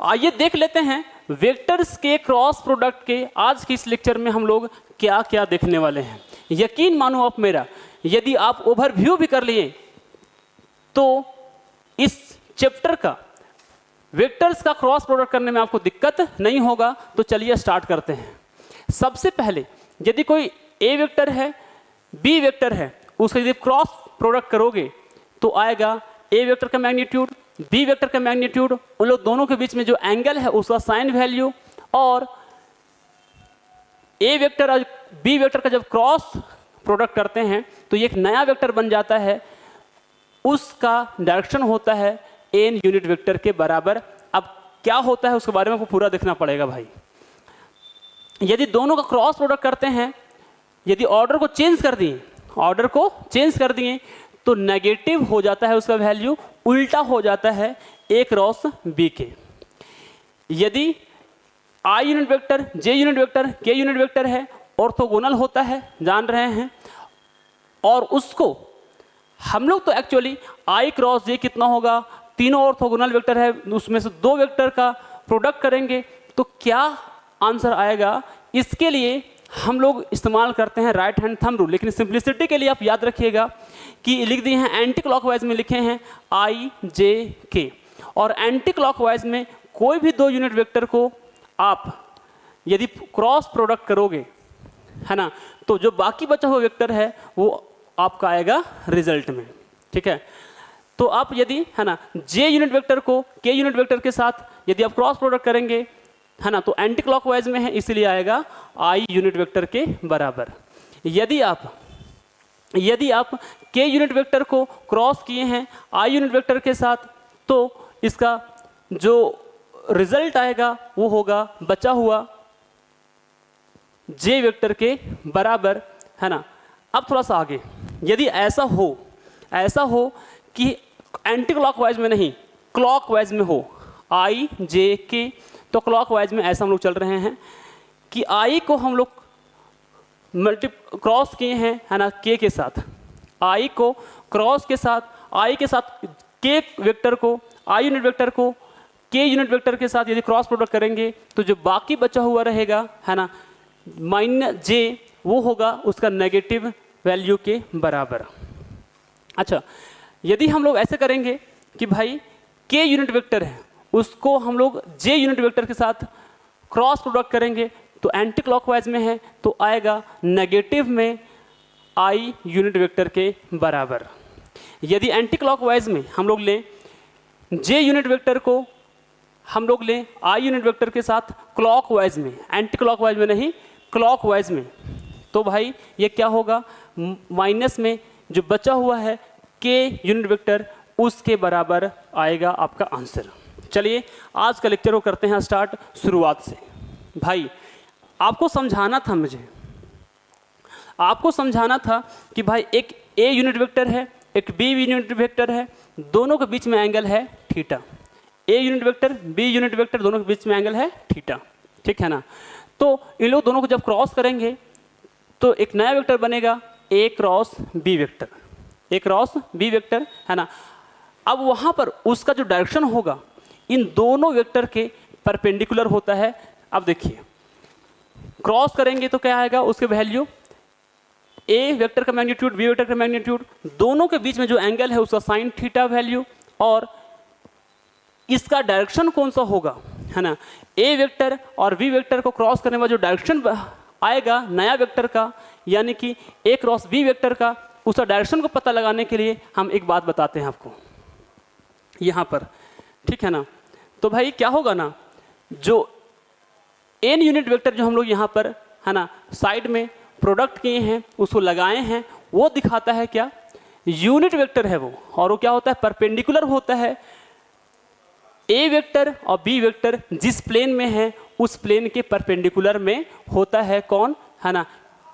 आइए देख लेते हैं वेक्टर्स के क्रॉस प्रोडक्ट के आज की इस लेक्चर में हम लोग क्या क्या देखने वाले हैं। यकीन मानो आप मेरा, यदि आप ओवरव्यू भी कर लिए तो इस चैप्टर का वेक्टर्स का क्रॉस प्रोडक्ट करने में आपको दिक्कत नहीं होगा। तो चलिए स्टार्ट करते हैं। सबसे पहले यदि कोई ए वेक्टर है, बी वेक्टर है, उसका यदि क्रॉस प्रोडक्ट करोगे तो आएगा ए वेक्टर का मैग्नीट्यूड, बी वेक्टर का मैग्नीट्यूड, उन लोग दोनों के बीच में जो एंगल है उसका साइन वैल्यू, और ए वेक्टर और बी वेक्टर का जब क्रॉस प्रोडक्ट करते हैं तो ये एक नया वेक्टर बन जाता है, उसका डायरेक्शन होता है एन यूनिट वेक्टर के बराबर। अब क्या होता है उसके बारे में आपको पूरा देखना पड़ेगा भाई। यदि दोनों का क्रॉस प्रोडक्ट करते हैं, यदि ऑर्डर को चेंज कर दिए तो नेगेटिव हो जाता है उसका वैल्यू, उल्टा हो जाता है ए क्रॉस बी के। यदि I unit vector, J unit vector, के यूनिट वेक्टर है, ऑर्थोगोनल होता है, जान रहे हैं, और उसको हम लोग तो एक्चुअली आई क्रॉस जे कितना होगा, तीनों ऑर्थोगोनल वेक्टर है, उसमें से दो वेक्टर का प्रोडक्ट करेंगे तो क्या आंसर आएगा। इसके लिए हम लोग इस्तेमाल करते हैं राइट हैंड थंब रूल, लेकिन सिंप्लिसिटी के लिए आप याद रखिएगा कि लिख दिए हैं एंटी क्लॉकवाइज में लिखे हैं आई जे के, और एंटी क्लॉकवाइज में कोई भी दो यूनिट वेक्टर को आप यदि क्रॉस प्रोडक्ट करोगे, है ना, तो जो बाकी बचा हुआ वेक्टर है वो आपका आएगा रिजल्ट में। ठीक है, तो आप यदि, है ना, जे यूनिट वेक्टर को के यूनिट वेक्टर के साथ यदि आप क्रॉस प्रोडक्ट करेंगे, है ना, तो एंटी क्लॉकवाइज में है, इसलिए आएगा आई यूनिट वेक्टर के बराबर। यदि आप के यूनिट वेक्टर को क्रॉस किए हैं आई यूनिट वेक्टर के साथ, तो इसका जो रिजल्ट आएगा वो होगा बचा हुआ जे वेक्टर के बराबर, है ना। अब थोड़ा सा आगे, यदि ऐसा हो कि एंटी क्लॉकवाइज में नहीं क्लॉकवाइज में हो आई जे के, तो क्लॉकवाइज में ऐसा हम लोग चल रहे हैं कि आई को हम लोग क्रॉस किए हैं, है ना, के के साथ, आई को क्रॉस के साथ, आई के साथ के वेक्टर को, आई यूनिट वेक्टर को के यूनिट वेक्टर के साथ यदि क्रॉस प्रोडक्ट करेंगे तो जो बाकी बचा हुआ रहेगा, है ना, माइनस जे, वो होगा उसका नेगेटिव वैल्यू के बराबर। अच्छा, यदि हम लोग ऐसे करेंगे कि भाई के यूनिट वेक्टर है उसको हम लोग जे यूनिट वेक्टर के साथ क्रॉस प्रोडक्ट करेंगे तो एंटी क्लॉकवाइज में है तो आएगा नेगेटिव में आई यूनिट वेक्टर के बराबर। यदि एंटी क्लॉकवाइज में हम लोग लें जे यूनिट वेक्टर को, हम लोग लें आई यूनिट वेक्टर के साथ क्लॉकवाइज में, एंटी क्लॉकवाइज में नहीं क्लॉकवाइज में, तो भाई ये क्या होगा, माइनस में जो बचा हुआ है के यूनिट वेक्टर उसके बराबर आएगा आपका आंसर। चलिए आज का लेक्चर को करते हैं स्टार्ट शुरुआत से। भाई आपको समझाना था कि भाई एक ए यूनिट वेक्टर है, एक बी यूनिट वेक्टर है, दोनों के बीच में एंगल है theta. A unit vector, B unit vector, दोनों के बीच में एंगल है थीटा। ठीक है ना, तो इन लोग दोनों को जब क्रॉस करेंगे तो एक नया वेक्टर बनेगा ए क्रॉस बी वेक्टर, ए क्रॉस बी वेक्टर, है ना। अब वहाँ पर उसका जो डायरेक्शन होगा इन दोनों वेक्टर के परपेंडिकुलर होता है। अब देखिए क्रॉस करेंगे तो क्या आएगा, उसके वैल्यू ए वेक्टर का मैग्नीट्यूड, बी वेक्टर का मैग्नीट्यूड, दोनों के बीच में जो एंगल है उसका साइन थीटा वैल्यू, और इसका डायरेक्शन कौन सा होगा, है ना, ए वेक्टर और बी वेक्टर को क्रॉस करने वाला जो डायरेक्शन आएगा नया वेक्टर का, यानी कि ए क्रॉस बी वेक्टर का, उसका डायरेक्शन को पता लगाने के लिए हम एक बात बताते हैं आपको यहाँ पर। ठीक है ना, तो भाई क्या होगा ना, जो एन यूनिट वेक्टर जो हम लोग यहाँ पर, है ना, साइड में प्रोडक्ट किए हैं उसको लगाए हैं, वो दिखाता है क्या, यूनिट वेक्टर है वो, और वो क्या होता है, परपेंडिकुलर होता है ए वेक्टर और बी वेक्टर जिस प्लेन में है उस प्लेन के परपेंडिकुलर में होता है कौन, है ना,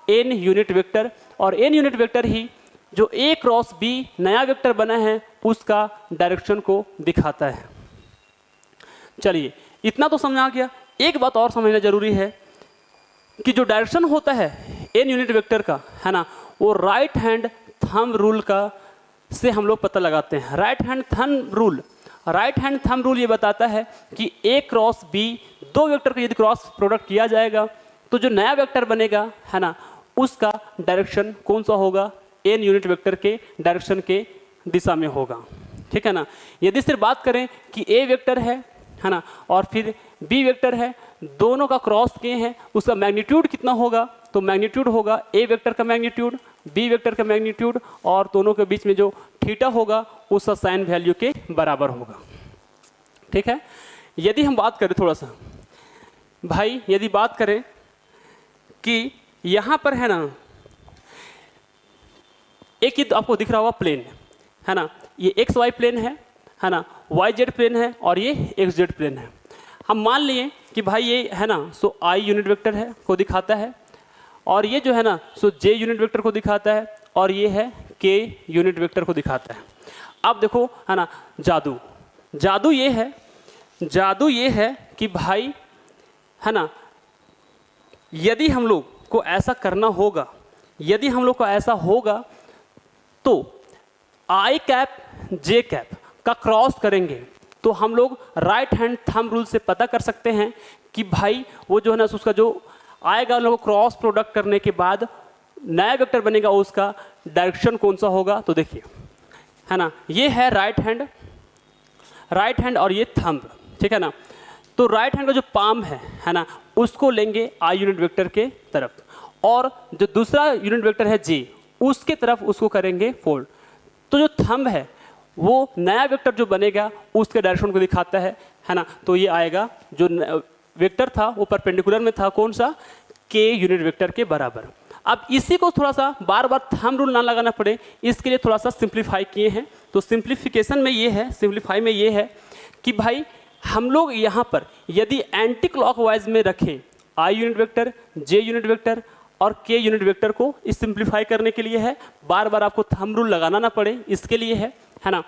एन यूनिट वेक्टर। और एन यूनिट वेक्टर ही जो ए क्रॉस बी नया वेक्टर बना है उसका डायरेक्शन को दिखाता है। चलिए इतना तो समझ आ गया। एक बात और समझना जरूरी है कि जो डायरेक्शन होता है एन यूनिट वेक्टर का, है ना, वो राइट हैंड थंब रूल का से हम लोग पता लगाते हैं। Right hand thumb rule, right hand thumb rule ये बताता है कि ए क्रॉस बी, दो वेक्टर का यदि क्रॉस प्रोडक्ट किया जाएगा तो जो नया वेक्टर बनेगा है ना, उसका डायरेक्शन कौन सा होगा, एन यूनिट वेक्टर के डायरेक्शन के दिशा में होगा। ठीक है ना। यदि सिर्फ बात करें कि ए वेक्टर है ना, और फिर बी वेक्टर है, दोनों का क्रॉस किए हैं, उसका मैग्नीट्यूड कितना होगा, तो मैग्नीट्यूड होगा ए वेक्टर का मैग्नीट्यूड, बी वेक्टर का मैग्नीट्यूड, और दोनों के बीच में जो थीटा होगा उसका साइन वैल्यू के बराबर होगा। ठीक है। यदि हम बात करें थोड़ा सा भाई, यदि बात करें कि यहाँ पर है ना, एक ही आपको दिख रहा होगा प्लेन है ना, ये एक्स वाई प्लेन है ना, वाई जेड प्लेन है, और ये एक्स जेड प्लेन है। हम मान लिए कि भाई ये है ना सो आई यूनिट वेक्टर है को दिखाता है, और ये जो है ना सो जे यूनिट वेक्टर को दिखाता है, और ये है के यूनिट वेक्टर को दिखाता है। अब देखो है ना, जादू ये है कि भाई है ना, यदि हम लोग को ऐसा करना होगा, यदि हम लोग को ऐसा होगा तो आई कैप जे कैप का क्रॉस करेंगे तो हम लोग राइट हैंड थंब रूल से पता कर सकते हैं कि भाई वो जो है ना उसका जो आएगा, हम लोग क्रॉस प्रोडक्ट करने के बाद नया वेक्टर बनेगा, उसका डायरेक्शन कौन सा होगा। तो देखिए है ना, ये है राइट हैंड और ये थंब। ठीक है ना। तो राइट हैंड का जो पाम है ना, उसको लेंगे आई यूनिट वेक्टर के तरफ, और जो दूसरा यूनिट वेक्टर है जे, उसके तरफ उसको करेंगे फोल्ड। तो जो थंब है वो नया वेक्टर जो बनेगा उसके डायरेक्शन को दिखाता है ना। तो ये आएगा, जो वेक्टर था वो परपेंडिकुलर में था, कौन सा, के यूनिट वेक्टर के बराबर। अब इसी को थोड़ा सा बार बार थंब रूल ना लगाना पड़े, इसके लिए थोड़ा सा सिंप्लीफाई किए हैं। तो सिंप्लीफिकेशन में ये है, सिंप्लीफाई में ये है कि भाई हम लोग यहाँ पर यदि एंटी क्लॉकवाइज में रखें I unit vector, J unit vector और के यूनिट वेक्टर को, इस सिंप्लीफाई करने के लिए है, बार बार आपको थंब रूल लगाना ना पड़े, इसके लिए है ना।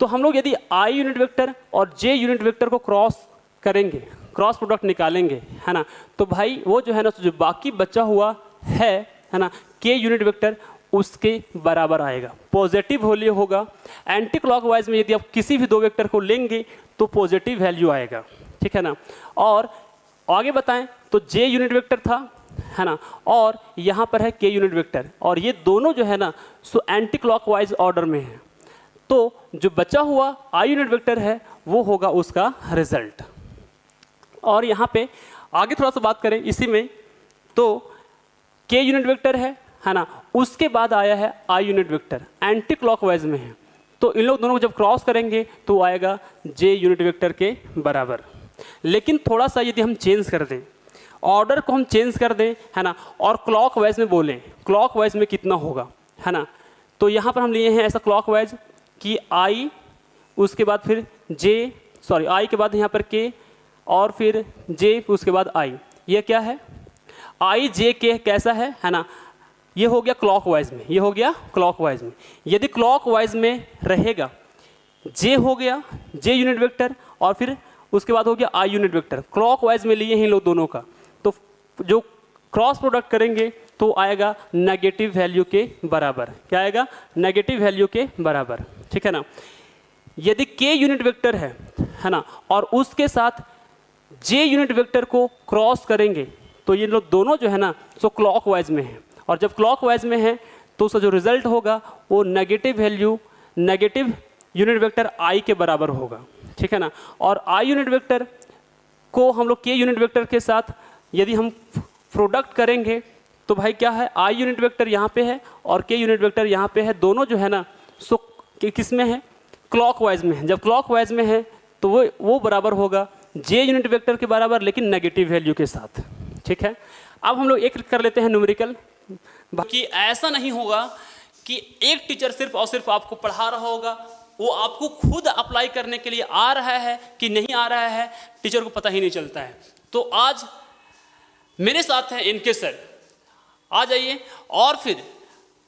तो हम लोग यदि आई यूनिट वेक्टर और जे यूनिट वेक्टर को क्रॉस करेंगे, क्रॉस प्रोडक्ट निकालेंगे है ना, तो भाई वो जो है ना जो बाकी बचा हुआ है ना, के यूनिट वेक्टर उसके बराबर आएगा, पॉजिटिव वैल्यू होगा। एंटी क्लॉकवाइज में यदि आप किसी भी दो वेक्टर को लेंगे तो पॉजिटिव वैल्यू आएगा। ठीक है ना। और आगे बताएं तो जे यूनिट वेक्टर था है ना, और यहाँ पर है के यूनिट वेक्टर, और ये दोनों जो है ना सो एंटी क्लॉकवाइज ऑर्डर में है। तो जो बचा हुआ आई यूनिट वेक्टर है वो होगा उसका रिजल्ट। और यहाँ पे आगे थोड़ा सा बात करें इसी में, तो के यूनिट वेक्टर है ना, उसके बाद आया है I unit vector, anti clockwise में है। तो इन लोग दोनों को जब क्रॉस करेंगे तो आएगा जे यूनिट वेक्टर के बराबर। लेकिन थोड़ा सा यदि हम चेंज कर दें, ऑर्डर को हम चेंज कर दें है ना, और क्लॉकवाइज में बोलें क्लॉकवाइज में कितना होगा है ना, तो यहाँ पर हम लिए हैं ऐसा क्लॉकवाइज कि आई, उसके बाद फिर जे, सॉरी आई के बाद यहाँ पर के, और फिर जे, उसके बाद आई। ये क्या है, आई जे के कैसा है ना, ये हो गया क्लॉकवाइज में, ये हो गया क्लॉकवाइज में। यदि क्लॉकवाइज में रहेगा, जे हो गया जे यूनिट वेक्टर, और फिर उसके बाद हो गया आई यूनिट वेक्टर, क्लॉकवाइज में लिए हैं लोग दोनों का। तो जो क्रॉस प्रोडक्ट करेंगे तो आएगा नेगेटिव वैल्यू के बराबर। क्या आएगा, नेगेटिव वैल्यू के बराबर। ठीक है ना। यदि के यूनिट वेक्टर है ना, और उसके साथ जे यूनिट वेक्टर को क्रॉस करेंगे तो ये लोग दोनों जो है ना सो क्लॉकवाइज में है, और जब क्लॉकवाइज में है तो उसका जो रिजल्ट होगा वो negative value, negative unit vector I के बराबर होगा। ठीक है ना। और आई यूनिट वेक्टर को हम लोग के यूनिट वेक्टर के साथ यदि हम प्रोडक्ट करेंगे तो भाई क्या है, आई यूनिट वेक्टर यहाँ पे है और के यूनिट वेक्टर यहाँ पे है, दोनों जो है ना सो किस में है, क्लॉकवाइज में है। जब क्लॉकवाइज में है तो वो बराबर होगा जे यूनिट वेक्टर के बराबर, लेकिन नेगेटिव वैल्यू के साथ। ठीक है। अब हम लोग एक कर लेते हैं न्यूमेरिकल। बाकी ऐसा नहीं होगा कि एक टीचर सिर्फ और सिर्फ आपको पढ़ा रहा होगा, वो आपको खुद अप्लाई करने के लिए आ रहा है कि नहीं आ रहा है, टीचर को पता ही नहीं चलता है। तो आज मेरे साथ हैं इनके सर, आ जाइए, और फिर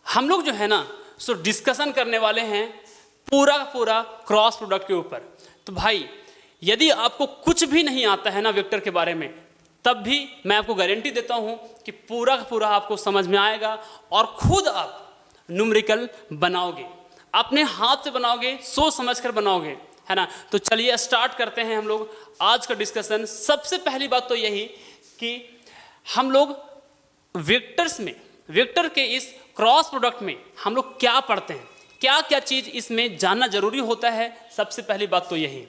हम लोग जो है ना सो डिस्कशन करने वाले हैं पूरा पूरा क्रॉस प्रोडक्ट के ऊपर। तो भाई यदि आपको कुछ भी नहीं आता है ना वेक्टर के बारे में, तब भी मैं आपको गारंटी देता हूं कि पूरा का पूरा आपको समझ में आएगा, और खुद आप न्यूमेरिकल बनाओगे, अपने हाथ से बनाओगे, सोच समझ कर बनाओगे, है ना। तो चलिए स्टार्ट करते हैं हम लोग आज का डिस्कशन। सबसे पहली बात तो यही कि हम लोग वेक्टर्स में, वेक्टर के इस क्रॉस प्रोडक्ट में हम लोग क्या पढ़ते हैं, क्या क्या चीज़ इसमें जानना जरूरी होता है, सबसे पहली बात तो यही।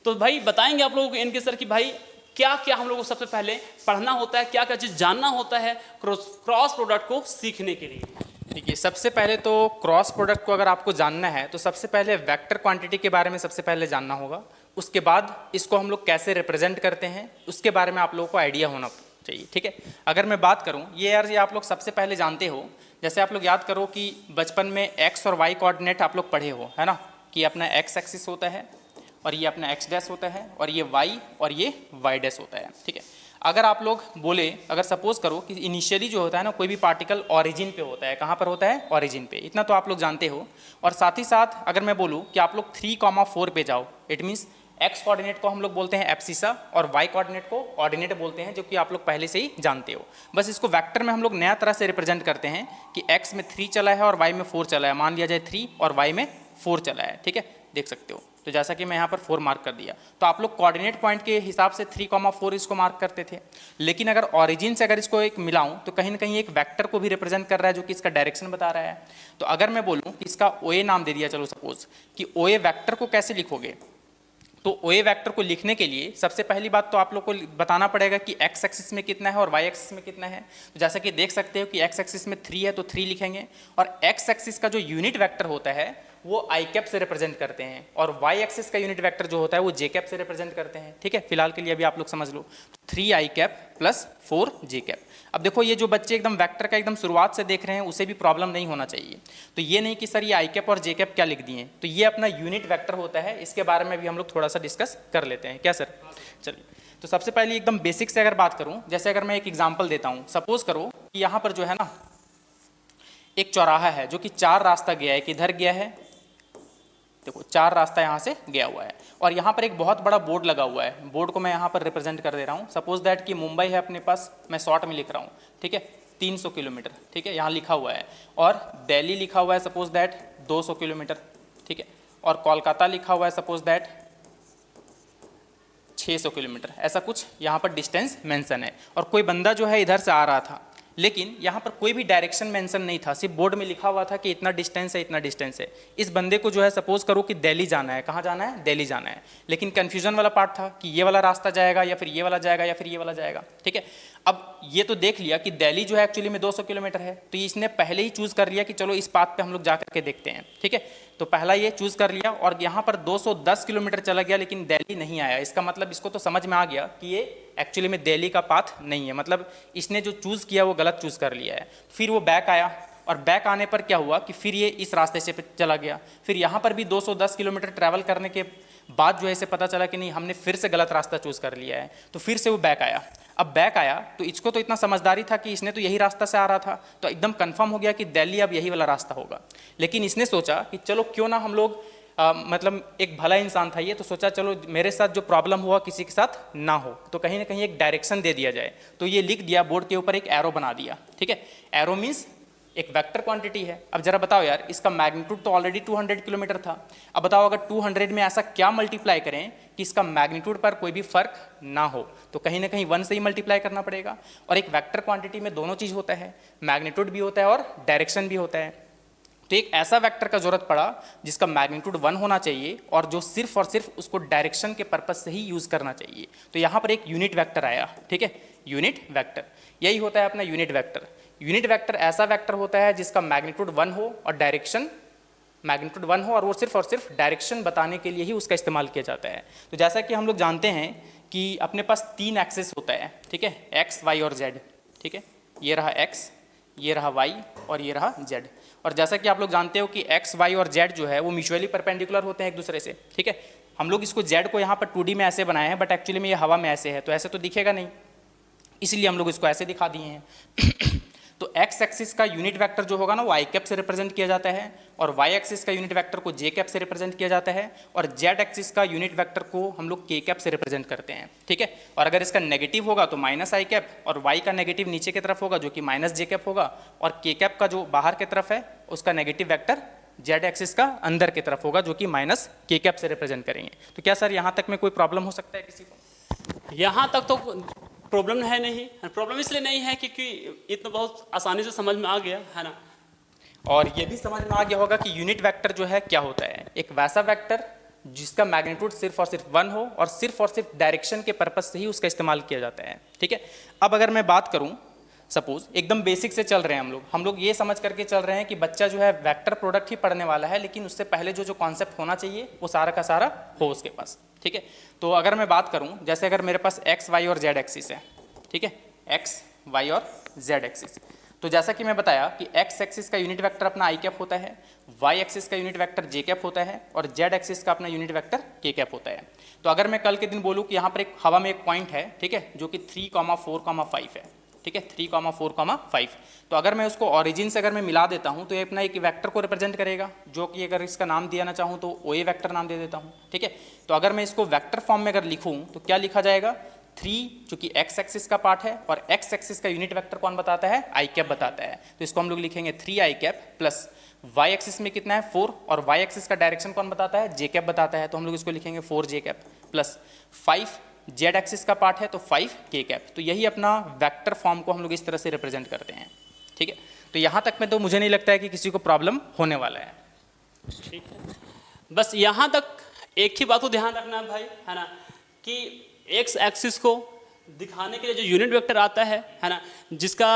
तो भाई बताएंगे आप लोगों को इनके सर कि भाई क्या क्या हम लोग को सबसे पहले पढ़ना होता है, क्या क्या चीज़ जानना होता है क्रॉस प्रोडक्ट को सीखने के लिए। देखिए, सबसे पहले तो क्रॉस प्रोडक्ट को अगर आपको जानना है तो सबसे पहले वेक्टर क्वांटिटी के बारे में सबसे पहले जानना होगा। उसके बाद इसको हम लोग कैसे रिप्रेजेंट करते हैं उसके बारे में आप लोगों को आइडिया होना चाहिए, ठीक है। अगर मैं बात करूं, ये आप लोग सबसे पहले जानते हो, जैसे आप लोग याद करो कि बचपन में एक्स और वाई कोऑर्डिनेट आप लोग पढ़े हो, है ना, कि अपना एक्स एक्सिस होता है और ये अपना एक्स डैश होता है और ये वाई और ये वाई डैश होता है, ठीक है। अगर आप लोग बोले, अगर सपोज करो कि इनिशियली जो होता है ना, कोई भी पार्टिकल ओरिजिन पे होता है, कहाँ पर होता है, ओरिजिन पे, इतना तो आप लोग जानते हो। और साथ ही साथ अगर मैं बोलूँ कि आप लोग 3,4 पे जाओ, इट मीन्स एक्स कोऑर्डिनेट को हम लोग बोलते हैं एब्सिसा और वाई कोऑर्डिनेट को ऑर्डिनेट बोलते हैं, जो कि आप लोग पहले से ही जानते हो। बस इसको वेक्टर में हम लोग नया तरह से रिप्रेजेंट करते हैं कि एक्स में 3 चला है और वाई में 4 चला है, मान लिया जाए 3 और वाई में 4 चला है, ठीक है, देख सकते हो। तो जैसा कि मैं यहाँ पर 4 मार्क कर दिया, तो आप लोग कोऑर्डिनेट पॉइंट के हिसाब से 3,4 इसको मार्क करते थे। लेकिन अगर ऑरिजिन से अगर इसको एक मिलाऊं तो कहीं ना कहीं एक वेक्टर को भी रिप्रेजेंट कर रहा है, जो कि इसका डायरेक्शन बता रहा है। तो अगर मैं बोलूं कि इसका ओए नाम दे दिया, चलो सपोज कि ओए वेक्टर को कैसे लिखोगे, तो ओए वेक्टर को लिखने के लिए सबसे पहली बात तो आप लोग को बताना पड़ेगा कि एक्स एक्सिस में कितना है और वाई एक्सिस में कितना है। तो जैसा कि देख सकते हो कि एक्स एक्सिस में 3 है तो 3 लिखेंगे, और एक्स एक्सिस का जो यूनिट वेक्टर होता है वो आई कैप से रिप्रेजेंट करते हैं, और वाई एक्सिस का यूनिट वेक्टर जो होता है वो जे कैप से रिप्रेजेंट करते हैं, ठीक है। फिलहाल के लिए अभी आप लोग समझ लो, 3 आई कैप प्लस 4 जे कैप। अब देखो, ये जो बच्चे एकदम वेक्टर का एकदम शुरुआत से देख रहे हैं उसे भी प्रॉब्लम नहीं होना चाहिए। तो ये नहीं कि सर ये आई कैप और जे कैप क्या लिख दिए, तो ये अपना यूनिट वेक्टर होता है, इसके बारे में भी हम लोग थोड़ा सा डिस्कस कर लेते हैं, क्या सर। चलिए, तो सबसे पहले एकदम बेसिक से अगर बात करूं, जैसे अगर मैं एक एग्जाम्पल देता हूं, सपोज करो कि यहाँ पर जो है ना एक चौराहा है जो कि 4 रास्ता गया है, किधर गया है, देखो 4 रास्ता यहाँ से गया हुआ है, और यहाँ पर एक बहुत बड़ा बोर्ड लगा हुआ है। बोर्ड को मैं यहाँ पर रिप्रेजेंट कर दे रहा हूँ। सपोज दैट कि मुंबई है अपने पास, मैं शॉर्ट में लिख रहा हूँ, ठीक है, 300 किलोमीटर, ठीक है, यहाँ लिखा हुआ है। और दिल्ली लिखा हुआ है सपोज दैट 200 किलोमीटर, ठीक है, और कोलकाता लिखा हुआ है सपोज दैट 600 किलोमीटर, ऐसा कुछ यहाँ पर डिस्टेंस मेंशन है। और कोई बंदा जो है इधर से आ रहा था, लेकिन यहाँ पर कोई भी डायरेक्शन मेंशन नहीं था, सिर्फ बोर्ड में लिखा हुआ था कि इतना डिस्टेंस है, इतना डिस्टेंस है। इस बंदे को जो है सपोज करो कि दिल्ली जाना है, कहाँ जाना है, दिल्ली जाना है, लेकिन कन्फ्यूजन वाला पार्ट था कि ये वाला रास्ता जाएगा या फिर ये वाला जाएगा या फिर ये वाला जाएगा, ठीक है। अब ये तो देख लिया कि दिल्ली जो है एक्चुअली में 200 किलोमीटर है, तो इसने पहले ही चूज कर लिया कि चलो इस पाथ पे हम लोग जा करके देखते हैं, ठीक है। तो पहला ये चूज कर लिया, और यहाँ पर 210 किलोमीटर चला गया लेकिन दिल्ली नहीं आया। इसका मतलब इसको तो समझ में आ गया कि ये एक्चुअली में दिल्ली का पाथ नहीं है, मतलब इसने जो चूज किया वो गलत चूज कर लिया है। फिर वो बैक आया, और बैक आने पर क्या हुआ कि फिर ये इस रास्ते से चला गया। फिर यहाँ पर भी 210 किलोमीटर ट्रैवल करने के बाद जो है इसे पता चला कि नहीं, हमने फिर से गलत रास्ता चूज कर लिया है, तो फिर से वो बैक आया। अब बैक आया तो इसको तो इतना समझदारी था कि इसने तो यही रास्ता से आ रहा था, तो एकदम कंफर्म हो गया कि दिल्ली अब यही वाला रास्ता होगा। लेकिन इसने सोचा कि चलो क्यों ना हम लोग मतलब एक भला इंसान था ये, तो सोचा चलो मेरे साथ जो प्रॉब्लम हुआ किसी के साथ ना हो, तो कहीं ना कहीं एक डायरेक्शन दे दिया जाए। तो ये लिख दिया बोर्ड के ऊपर, एक एरो बना दिया, ठीक है। एरो मीन्स एक वेक्टर क्वांटिटी है। अब जरा बताओ यार, इसका मैग्नीट्यूड तो ऑलरेडी 200 किलोमीटर था। अब बताओ अगर 200 में ऐसा क्या मल्टीप्लाई करें कि इसका मैग्नीट्यूड पर कोई भी फर्क ना हो, तो कहीं ना कहीं 1 से ही मल्टीप्लाई करना पड़ेगा। और एक वेक्टर क्वांटिटी में दोनों चीज़ होता है, मैग्नीट्यूड भी होता है और डायरेक्शन भी होता है। तो एक ऐसा वेक्टर का जरूरत पड़ा जिसका मैग्नीट्यूड 1 होना चाहिए और जो सिर्फ और सिर्फ उसको डायरेक्शन के पर्पज से ही यूज करना चाहिए। तो यहाँ पर एक यूनिट वेक्टर आया, ठीक है, यूनिट वेक्टर, यही होता है अपना यूनिट वेक्टर। यूनिट वेक्टर ऐसा वेक्टर होता है जिसका मैग्नीट्यूड 1 हो और डायरेक्शन मैग्नीट्यूड 1 हो, और वो सिर्फ और सिर्फ डायरेक्शन बताने के लिए ही उसका इस्तेमाल किया जाता है। तो जैसा कि हम लोग जानते हैं कि अपने पास 3 एक्सिस होता है, ठीक है, एक्स वाई और जेड, ठीक है, ये रहा एक्स, ये रहा वाई और ये रहा जेड। और जैसा कि आप लोग जानते हो कि एक्स वाई और जेड जो है वो म्यूचुअली परपेंडिकुलर होते हैं एक दूसरे से, ठीक है। हम लोग इसको जेड को यहाँ पर 2D में ऐसे बनाए हैं, बट एक्चुअली में ये हवा में ऐसे है, तो ऐसे तो दिखेगा नहीं, इसलिए हम लोग इसको ऐसे दिखा दिए हैं। तो एक्स एक्सिस का यूनिट वेक्टर जो होगा ना वो आई कैप से रिप्रेजेंट किया जाता है, और वाई एक्सिस का यूनिट वेक्टर को जे कैप से रिप्रेजेंट किया जाता है, और जेड एक्सिस का यूनिट वेक्टर को हम लोग के कैप से रिप्रेजेंट करते हैं, ठीक है। और अगर इसका नेगेटिव होगा तो माइनस आई कैप, और वाई का नेगेटिव नीचे की तरफ होगा जो कि माइनस जे कैप होगा, और के कैप का जो बाहर की तरफ है उसका नेगेटिव वेक्टर जेड एक्सिस का अंदर की तरफ होगा जो कि माइनस के कैप से रिप्रेजेंट करेंगे। तो क्या सर यहाँ तक में कोई प्रॉब्लम हो सकता है किसी को? यहाँ तक तो प्रॉब्लम है नहीं, प्रॉब्लम इसलिए नहीं है क्योंकि इतना बहुत आसानी से समझ में आ गया है ना। और ये भी समझ में आ गया होगा कि यूनिट वेक्टर जो है क्या होता है, एक वैसा वेक्टर जिसका मैग्नीट्यूड सिर्फ और सिर्फ 1 हो और सिर्फ डायरेक्शन के पर्पज से ही उसका इस्तेमाल किया जाता है। ठीक है, अब अगर मैं बात करूं, सपोज एकदम बेसिक से चल रहे हैं हम लोग ये समझ करके चल रहे हैं कि बच्चा जो है वेक्टर प्रोडक्ट ही पढ़ने वाला है, लेकिन उससे पहले जो कॉन्सेप्ट होना चाहिए वो सारा का सारा हो उसके पास। ठीक है, तो अगर मैं बात करूं, जैसे अगर मेरे पास एक्स वाई और जेड एक्सिस है, ठीक है, एक्स वाई और जेड एक्सिस, तो जैसा कि मैं बताया कि एक्स एक्सिस का यूनिट वेक्टर अपना आई कैप होता है, वाई एक्सिस का यूनिट वेक्टर जे कैप होता है और जेड एक्सिस का अपना यूनिट वेक्टर के कैप होता है। तो अगर मैं कल के दिन बोलूँ कि यहाँ पर एक हवा में एक पॉइंट है, ठीक है, जो कि 3, 4, 5 है, ठीक है, 3, 4, 5, तो अगर मैं उसको ऑरिजिन से अगर मैं मिला देता हूँ तो ये अपना एक वेक्टर को रिप्रेजेंट करेगा, जो कि अगर इसका नाम दिया चाहूँ तो ओ ए वेक्टर नाम दे देता हूँ। ठीक है, तो अगर मैं इसको वेक्टर फॉर्म में अगर लिखूँ तो क्या लिखा जाएगा, 3 जो कि एक्स एक्सिस का पार्ट है और एक्स एक्सिस का यूनिट वेक्टर कौन बताता है, आई कैप बताता है, तो इसको हम लोग लिखेंगे 3 आई कैप प्लस वाई एक्सिस में कितना है 4 और वाई एक्सिस का डायरेक्शन कौन बताता है, जे कैप बताता है, तो हम लोग इसको लिखेंगे 4 जे कैप प्लस 5 जेड एक्सिस का पार्ट है तो 5 के कैप। तो यही अपना वेक्टर फॉर्म को हम लोग इस तरह से रिप्रेजेंट करते हैं। ठीक है, तो यहाँ तक में तो मुझे नहीं लगता है कि किसी को प्रॉब्लम होने वाला है। ठीक है, बस यहाँ तक एक ही बात को ध्यान रखना भाई, है ना, कि एक्स एक्सिस को दिखाने के लिए जो यूनिट वेक्टर आता है ना, जिसका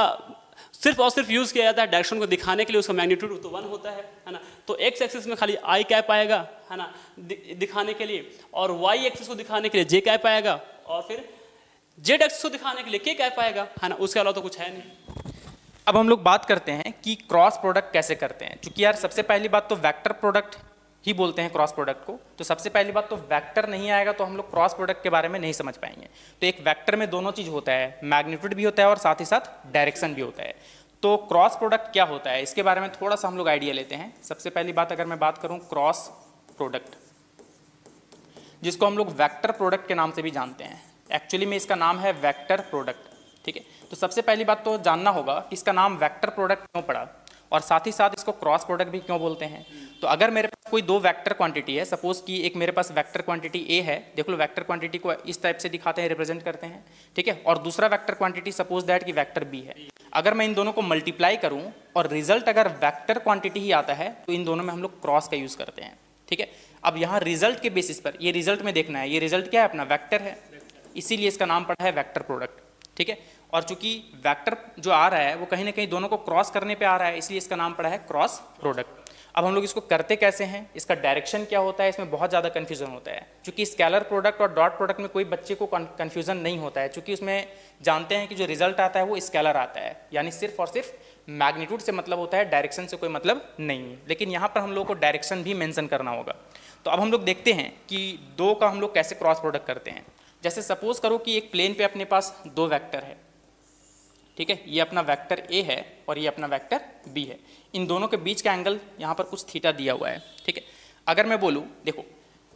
सिर्फ और सिर्फ यूज़ किया जाता है डायरेक्शन को दिखाने के लिए, उसका मैग्नीट्यूड तो 1 होता है ना, तो एक्स एक्सिस में खाली आई कैप आएगा, है ना, दिखाने के लिए, और वाई एक्सिस को दिखाने के लिए जे कैप आएगा, और फिर जेड एक्सिस को दिखाने के लिए के कैप आएगा, है ना, उसके अलावा तो कुछ है नहीं। अब हम लोग बात करते हैं कि क्रॉस प्रोडक्ट कैसे करते हैं, क्योंकि यार सबसे पहली बात तो वेक्टर प्रोडक्ट ही बोलते हैं क्रॉस प्रोडक्ट को, तो सबसे पहली बात तो वेक्टर नहीं आएगा तो हम लोग क्रॉस प्रोडक्ट के बारे में नहीं समझ पाएंगे। तो एक वेक्टर में दोनों चीज़ होता है, मैग्नीट्यूड भी होता है और साथ ही साथ डायरेक्शन भी होता है। तो क्रॉस प्रोडक्ट क्या होता है इसके बारे में थोड़ा सा हम लोग आइडिया लेते हैं। सबसे पहली बात अगर मैं बात करूँ क्रॉस प्रोडक्ट, जिसको हम लोग वेक्टर प्रोडक्ट के नाम से भी जानते हैं, एक्चुअली में इसका नाम है वेक्टर प्रोडक्ट। ठीक है, तो सबसे पहली बात तो जानना होगा कि इसका नाम वेक्टर प्रोडक्ट क्यों पड़ा और साथ ही साथ इसको क्रॉस प्रोडक्ट भी क्यों बोलते हैं। तो अगर मेरे पास कोई 2 वेक्टर क्वांटिटी है, सपोज कि एक मेरे पास वेक्टर क्वांटिटी ए है, देख लो वेक्टर क्वांटिटी को इस टाइप से दिखाते हैं, रिप्रेजेंट करते हैं, ठीक है, और दूसरा वेक्टर क्वांटिटी सपोज दैट कि वेक्टर बी है। अगर मैं इन दोनों को मल्टीप्लाई करूं और रिजल्ट अगर वेक्टर क्वांटिटी ही आता है तो इन दोनों में हम लोग क्रॉस का यूज़ करते हैं। ठीक है, अब यहाँ रिजल्ट के बेसिस पर ये रिजल्ट में देखना है, ये रिजल्ट क्या है अपना वेक्टर है, इसीलिए इसका नाम पड़ा है वेक्टर प्रोडक्ट। ठीक है, और चूंकि वेक्टर जो आ रहा है वो कहीं ना कहीं दोनों को क्रॉस करने पे आ रहा है, इसलिए इसका नाम पड़ा है क्रॉस प्रोडक्ट। अब हम लोग इसको करते कैसे हैं, इसका डायरेक्शन क्या होता है, इसमें बहुत ज़्यादा कन्फ्यूजन होता है। चूंकि स्केलर प्रोडक्ट और डॉट प्रोडक्ट में कोई बच्चे को कन्फ्यूजन नहीं होता है, चूंकि उसमें जानते हैं कि जो रिजल्ट आता है वो स्केलर आता है, यानी सिर्फ और सिर्फ मैग्नीट्यूड से मतलब होता है, डायरेक्शन से कोई मतलब नहीं है। लेकिन यहाँ पर हम लोग को डायरेक्शन भी मेंशन करना होगा। तो अब हम लोग देखते हैं कि 2 का हम लोग कैसे क्रॉस प्रोडक्ट करते हैं। जैसे सपोज करो कि एक प्लेन पे अपने पास 2 वेक्टर है, ठीक है, ये अपना वेक्टर ए है और ये अपना वेक्टर बी है, इन दोनों के बीच का एंगल यहाँ पर कुछ थीटा दिया हुआ है। ठीक है, अगर मैं बोलूँ देखो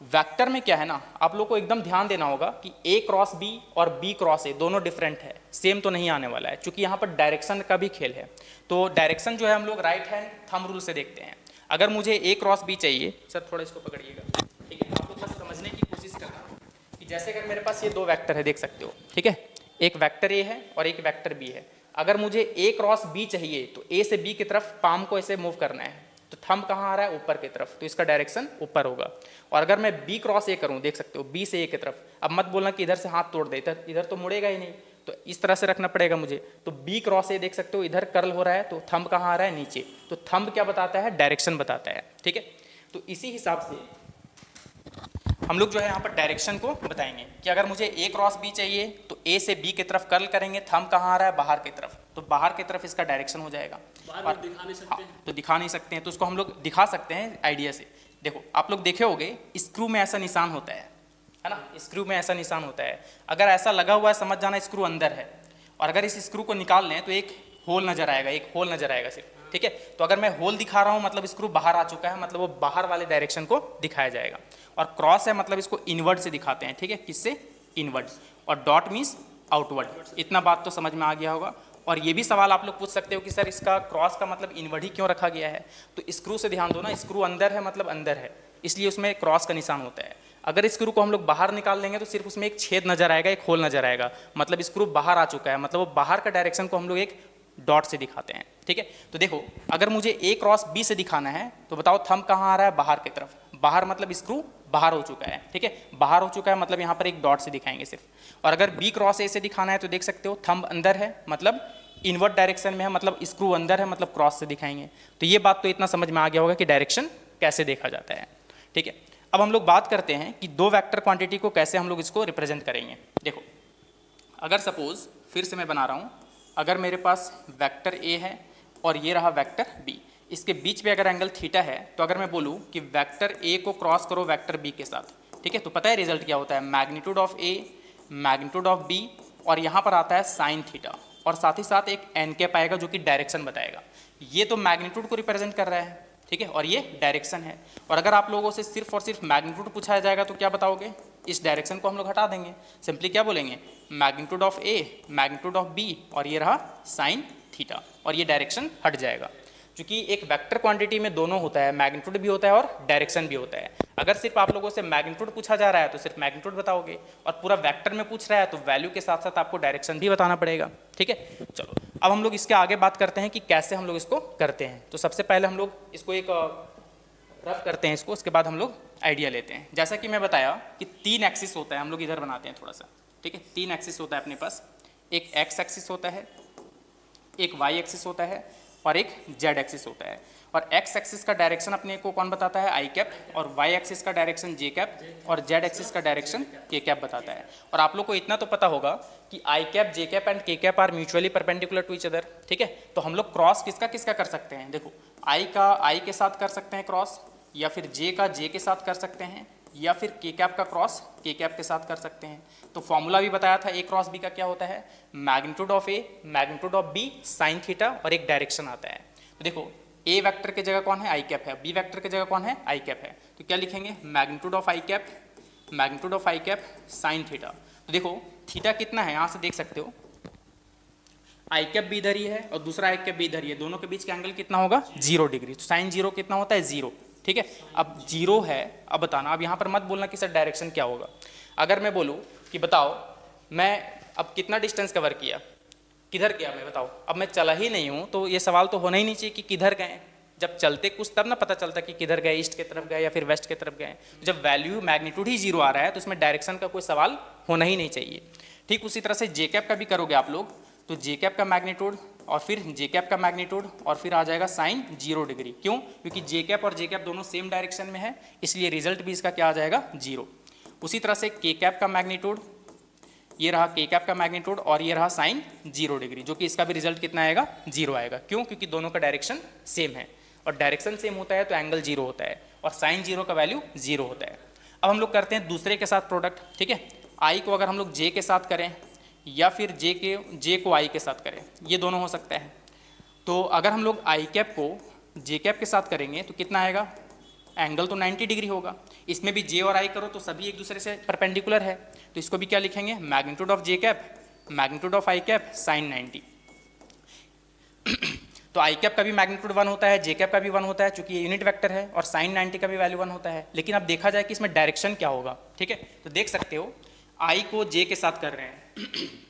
वेक्टर में क्या है ना, आप लोग को एकदम ध्यान देना होगा कि ए क्रॉस बी और बी क्रॉस ए दोनों डिफरेंट है, सेम तो नहीं आने वाला है, क्योंकि यहाँ पर डायरेक्शन का भी खेल है। तो डायरेक्शन जो है हम लोग राइट हैंड थंब रूल से देखते हैं। अगर मुझे ए क्रॉस बी चाहिए, सर थोड़ा इसको पकड़िएगा, ठीक है, आप लोग बस समझने की कोशिश करना कि जैसे अगर मेरे पास ये 2 वेक्टर है, देख सकते हो, ठीक है, एक वेक्टर ए है और एक वेक्टर बी है। अगर मुझे ए क्रॉस बी चाहिए तो ए से बी की तरफ पाम को ऐसे मूव करना है, तो थंब कहाँ आ रहा है, ऊपर की तरफ, तो इसका डायरेक्शन ऊपर होगा। और अगर मैं बी क्रॉस ए करूँ, देख सकते हो बी से ए की तरफ, अब मत बोलना कि इधर से हाथ तोड़ दे, इधर तो मुड़ेगा ही नहीं, तो इस तरह से रखना पड़ेगा मुझे। तो बी क्रॉस ए देख सकते हो इधर कर्ल हो रहा है, तो थंब कहाँ आ रहा है, नीचे, तो थंब क्या बताता है, डायरेक्शन बताता है। ठीक है, तो इसी हिसाब से हम लोग जो है यहाँ पर डायरेक्शन को बताएंगे कि अगर मुझे ए क्रॉस बी चाहिए तो ए से बी की तरफ कर्ल करेंगे, थंब कहाँ आ रहा है, बाहर की तरफ, तो बाहर की तरफ इसका डायरेक्शन हो जाएगा। बाहर दिखा नहीं सकते हैं। तो दिखा नहीं सकते हैं, तो उसको हम लोग दिखा सकते हैं आइडिया से। देखो आप लोग देखे होंगे स्क्रू में ऐसा निशान होता है ना, स्क्रू में ऐसा निशान होता है, अगर ऐसा लगा हुआ है समझ जाना स्क्रू अंदर है, और अगर इस स्क्रू को निकाल लें तो एक होल नजर आएगा, एक होल नजर आएगा सिर्फ। ठीक है, तो अगर मैं होल दिखा रहा हूँ मतलब स्क्रू बाहर आ चुका है, मतलब वो बाहर वाले डायरेक्शन को दिखाया जाएगा। और क्रॉस है मतलब इसको इनवर्ड से दिखाते हैं, ठीक है, किससे, इनवर्ड, और डॉट मीन्स आउटवर्ड। इतना बात तो समझ में आ गया होगा। और ये भी सवाल आप लोग पूछ सकते हो कि सर इसका क्रॉस का मतलब इनवर्ड ही क्यों रखा गया है। तो स्क्रू से ध्यान दो ना, स्क्रू अंदर है मतलब अंदर है, इसलिए उसमें क्रॉस का निशान होता है। अगर स्क्रू को हम लोग बाहर निकाल लेंगे तो सिर्फ उसमें एक छेद नजर आएगा, एक होल नजर आएगा, मतलब स्क्रू बाहर आ चुका है, मतलब वो बाहर का डायरेक्शन को हम लोग एक डॉट से दिखाते हैं। ठीक है, तो देखो अगर मुझे ए क्रॉस बी से दिखाना है तो बताओ थंब कहाँ आ रहा है, बाहर की तरफ। बाहर मतलब स्क्रू बाहर हो चुका है। ठीक है, बाहर हो चुका है मतलब यहाँ पर एक डॉट से दिखाएंगे सिर्फ। और अगर बी क्रॉस ए से दिखाना है तो देख सकते हो थंब अंदर है मतलब इनवर्ट डायरेक्शन में है, मतलब स्क्रू अंदर है मतलब क्रॉस से दिखाएंगे। तो ये बात तो इतना समझ में आ गया होगा कि डायरेक्शन कैसे देखा जाता है। ठीक है, अब हम लोग बात करते हैं कि दो वेक्टर क्वांटिटी को कैसे हम लोग इसको रिप्रेजेंट करेंगे। देखो अगर सपोज फिर से मैं बना रहा हूँ, अगर मेरे पास वेक्टर ए है और ये रहा वेक्टर बी, इसके बीच में अगर एंगल थीटा है, तो अगर मैं बोलूँ कि वेक्टर ए को क्रॉस करो वेक्टर बी के साथ, ठीक है, तो पता है रिजल्ट क्या होता है, magnitude of A magnitude of B, और यहाँ पर आता है साइन थीटा, और साथ ही साथ एक एन कैप आएगा जो कि डायरेक्शन बताएगा। ये तो मैग्नीट्यूड को रिप्रेजेंट कर रहा है, ठीक है, और ये डायरेक्शन है। और अगर आप लोगों से सिर्फ और सिर्फ मैग्नीट्यूड पूछा जाएगा तो क्या बताओगे, इस डायरेक्शन को हम लोग हटा देंगे, सिंपली क्या बोलेंगे, magnitude of A magnitude of B, और ये रहा साइन थीटा, और ये डायरेक्शन हट जाएगा। क्योंकि एक वेक्टर क्वांटिटी में दोनों होता है, मैग्नीट्यूड भी होता है और डायरेक्शन भी होता है। अगर सिर्फ आप लोगों से मैग्नीट्यूड पूछा जा रहा है तो सिर्फ मैग्नीट्यूड बताओगे, और पूरा वेक्टर में पूछ रहा है तो वैल्यू के साथ साथ आपको डायरेक्शन भी बताना पड़ेगा। ठीक है, चलो अब हम लोग इसके आगे बात करते हैं कि कैसे हम लोग इसको करते हैं। तो सबसे पहले हम लोग इसको एक रफ करते हैं इसको, उसके बाद हम लोग आइडिया लेते हैं। जैसा कि मैं बताया कि 3 एक्सिस होता है, हम लोग इधर बनाते हैं थोड़ा सा। ठीक है, 3 एक्सिस होता है अपने पास, एक एक्स एक्सिस होता है, एक वाई एक्सिस होता है, और एक जेड एक्सिस होता है। और एक्स एक्सिस का डायरेक्शन अपने को कौन बताता है, आई कैप, और वाई एक्सिस का डायरेक्शन जे कैप, और जेड एक्सिस का डायरेक्शन के कैप बताता है। और आप लोग को इतना तो पता होगा कि I cap, J cap and K cap are mutually perpendicular to each other. ठीक है, तो हम लोग क्रॉस किसका किसका कर सकते हैं, देखो आई का आई के साथ कर सकते हैं क्रॉस, या फिर जे का जे के साथ कर सकते हैं, या फिर के कैप का क्रॉस के कैप के साथ कर सकते हैं। तो फॉर्मूला भी बताया था ए क्रॉस बी का क्या होता है, magnitude of A magnitude of B sine theta, और एक डायरेक्शन आता है। तो देखो ए वेक्टर के जगह कौन है, आई कैप है, बी वेक्टर के जगह कौन है, आई कैप है, तो क्या लिखेंगे, magnitude of I cap magnitude of I cap sine theta. तो देखो थीटा कितना है, यहाँ से देख सकते हो आई कैप भी इधर ही है और दूसरा आई कैप भी इधर ही है, दोनों के बीच का एंगल कितना होगा, 0 डिग्री। तो साइन 0 कितना होता है, 0। ठीक है, अब 0 है, अब बताना, अब यहाँ पर मत बोलना कि सर डायरेक्शन क्या होगा। अगर मैं बोलूँ कि बताओ मैं अब कितना डिस्टेंस कवर किया, किधर गया मैं बताओ, अब मैं चला ही नहीं हूँ, तो ये सवाल तो होना ही नहीं चाहिए कि किधर गए। जब चलते कुछ तब ना पता चलता कि किधर गए, ईस्ट की तरफ गए या फिर वेस्ट की तरफ गए। जब वैल्यू मैग्नीट्यूड ही 0 आ रहा है तो उसमें डायरेक्शन का कोई सवाल होना ही नहीं चाहिए। ठीक उसी तरह से जे कैप का भी करोगे आप लोग, तो जे कैप का मैग्नीट्यूड और फिर जे कैप का मैग्नीट्यूड और फिर आ जाएगा साइन 0 डिग्री। क्यों, क्योंकि जे कैप और जे कैप दोनों सेम डायरेक्शन में है, इसलिए रिजल्ट भी इसका क्या आ जाएगा, 0। उसी तरह से के कैप का मैग्नीट्यूड, ये रहा के कैप का मैग्नीट्यूड, और ये रहा साइन 0 डिग्री, जो कि इसका भी रिजल्ट कितना आएगा, 0 आएगा। क्यों, क्योंकि दोनों का डायरेक्शन सेम है, और डायरेक्शन सेम होता है तो एंगल 0 होता है, और साइन 0 का वैल्यू 0 होता है। अब हम लोग करते हैं दूसरे के साथ प्रोडक्ट। ठीक है, आई को अगर हम लोग जे के साथ करें या फिर जे को आई के साथ करें, ये दोनों हो सकता है। तो अगर हम लोग आई कैप को जे कैप के साथ करेंगे तो कितना आएगा, एंगल तो 90 डिग्री होगा। इसमें भी जे और आई करो तो सभी एक दूसरे से परपेंडिकुलर है, तो इसको भी क्या लिखेंगे, magnitude of J cap magnitude of I cap sine 90। तो आई कैप का भी मैग्नीट्यूड 1 होता है, जे कैप का भी 1 होता है, चूंकि ये यूनिट वेक्टर है, और साइन 90 का भी वैल्यू 1 होता है। लेकिन अब देखा जाए कि इसमें डायरेक्शन क्या होगा। ठीक है, तो देख सकते हो आई को जे के साथ कर रहे हैं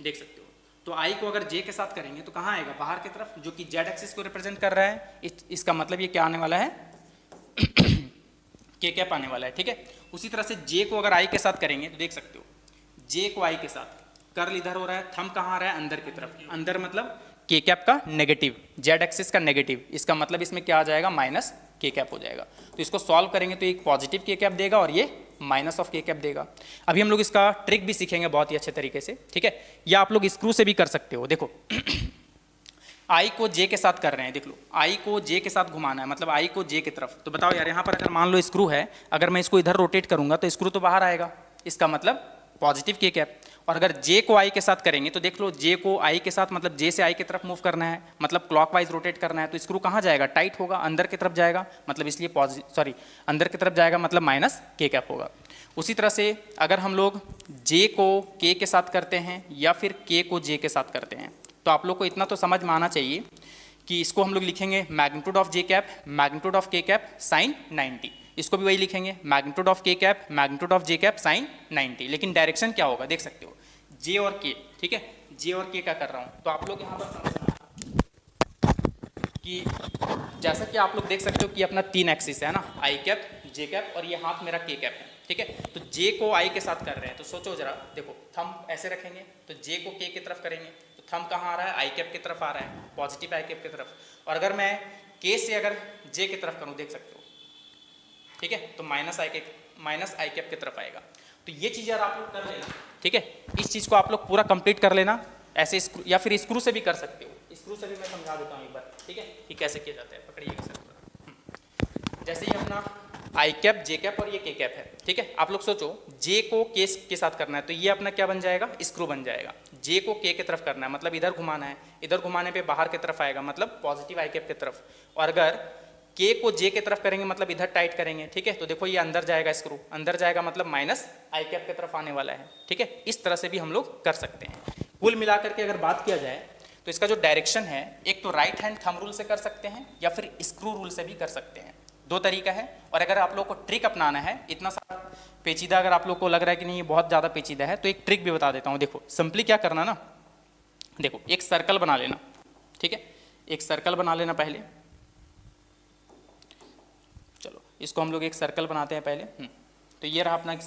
देख सकते हो, तो आई को अगर जे के साथ करेंगे तो कहाँ आएगा, बाहर की तरफ, जो कि जेड एक्सिस को रिप्रेजेंट कर रहा है। इसका मतलब ये क्या आने वाला है के कैप आने वाला है। ठीक है, उसी तरह से जे को अगर आई के साथ करेंगे तो देख सकते हो जे को आई के साथ कर्ल इधर हो रहा है, थंब कहाँ आ रहा है, अंदर की तरफ, अंदर मतलब के कैप का नेगेटिव, जेड एक्सिस का नेगेटिव, इसका मतलब इसमें क्या आ जाएगा, माइनस के कैप हो जाएगा। तो इसको सॉल्व करेंगे तो एक पॉजिटिव के कैप देगा और ये माइनस ऑफ के कैप देगा। अभी हम लोग इसका ट्रिक भी सीखेंगे बहुत ही अच्छे तरीके से। ठीक है, या आप लोग स्क्रू से भी कर सकते हो। देखो आई को जे के साथ कर रहे हैं, देख लो आई को जे के साथ घुमाना है, मतलब आई को जे की तरफ। तो बताओ यार, यहाँ पर अगर मान लो स्क्रू है, अगर मैं इसको इधर रोटेट करूंगा तो स्क्रू तो बाहर आएगा, इसका मतलब पॉजिटिव के कैप। और अगर जे को आई के साथ करेंगे तो देख लो जे को आई के साथ मतलब जे से आई की तरफ मूव करना है, मतलब क्लॉकवाइज रोटेट करना है, तो स्क्रू कहाँ जाएगा, टाइट होगा, अंदर की तरफ जाएगा, मतलब इसलिए अंदर की तरफ जाएगा, मतलब माइनस के कैप होगा। उसी तरह से अगर हम लोग जे को के साथ करते हैं या फिर के को जे के साथ करते हैं, तो आप लोग को इतना तो समझ में आना चाहिए कि इसको हम लोग लिखेंगे magnitude of J cap, magnitude of के कैप साइन 90। इसको भी वही लिखेंगे मैग्नीट्यूड ऑफ के cap, magnitude of J cap sine 90। लेकिन डायरेक्शन क्या होगा देख सकते हो, जे और के, ठीक है, जे और के का कर रहा हूँ। तो आप लोग यहाँ पर समझना कि जैसा कि आप लोग देख सकते हो कि अपना 3 एक्सिस है ना, आई कैप, जे कैप और ये हाथ मेरा के कैप है, ठीक है। तो जे को आई के साथ कर रहे हैं, तो सोचो जरा, देखो थंब ऐसे रखेंगे तो जे को के की तरफ करेंगे, तो थंब कहाँ आ रहा है, आई कैप की तरफ आ रहा है, पॉजिटिव आई कैप की तरफ। और अगर मैं के से अगर जे की तरफ करूँ देख सकते हो, ठीक है, तो माइनस आई कैप की तरफ आएगा। तो ये चीज़ यार आप लोग कर लेना, ठीक है। इस चीज़ को आप लोग पूरा कंप्लीट कर लेना, ऐसे स्क्रू या फिर स्क्रू से भी कर सकते हो। स्क्रू से भी मैं समझा देता हूँ एक बार, ठीक है, कि कैसे किया जाता है। पकड़िएगा सर, जैसे ये अपना आई कैप, जे कैप और ये के कैप है, ठीक है। आप लोग सोचो जे को के के साथ करना है तो ये अपना क्या बन जाएगा, स्क्रू बन जाएगा। जे को के तरफ करना है मतलब इधर घुमाना है, इधर घुमाने पे बाहर की तरफ आएगा मतलब पॉजिटिव आई कैप की तरफ। और अगर के को जे की तरफ करेंगे मतलब इधर टाइट करेंगे, ठीक है, तो देखो ये अंदर जाएगा, स्क्रू अंदर जाएगा मतलब माइनस आई कैप की तरफ आने वाला है, ठीक है। इस तरह से भी हम लोग कर सकते हैं। कुल मिलाकर के अगर बात किया जाए तो इसका जो डायरेक्शन है, एक तो राइट हैंड थंब रूल से कर सकते हैं या फिर स्क्रू रूल से भी कर सकते हैं, 2 तरीका है। और अगर आप लोग को ट्रिक अपनाना है, इतना सारा पेचीदा अगर आप लोग को लग रहा है कि नहीं ये बहुत ज़्यादा पेचीदा है, तो एक ट्रिक भी बता देता हूँ। देखो सिंपली क्या करना ना, देखो एक सर्कल बना लेना, ठीक है, एक सर्कल बना लेना पहले। चलो इसको हम लोग एक सर्कल बनाते हैं पहले। तो ये रहा अपना एक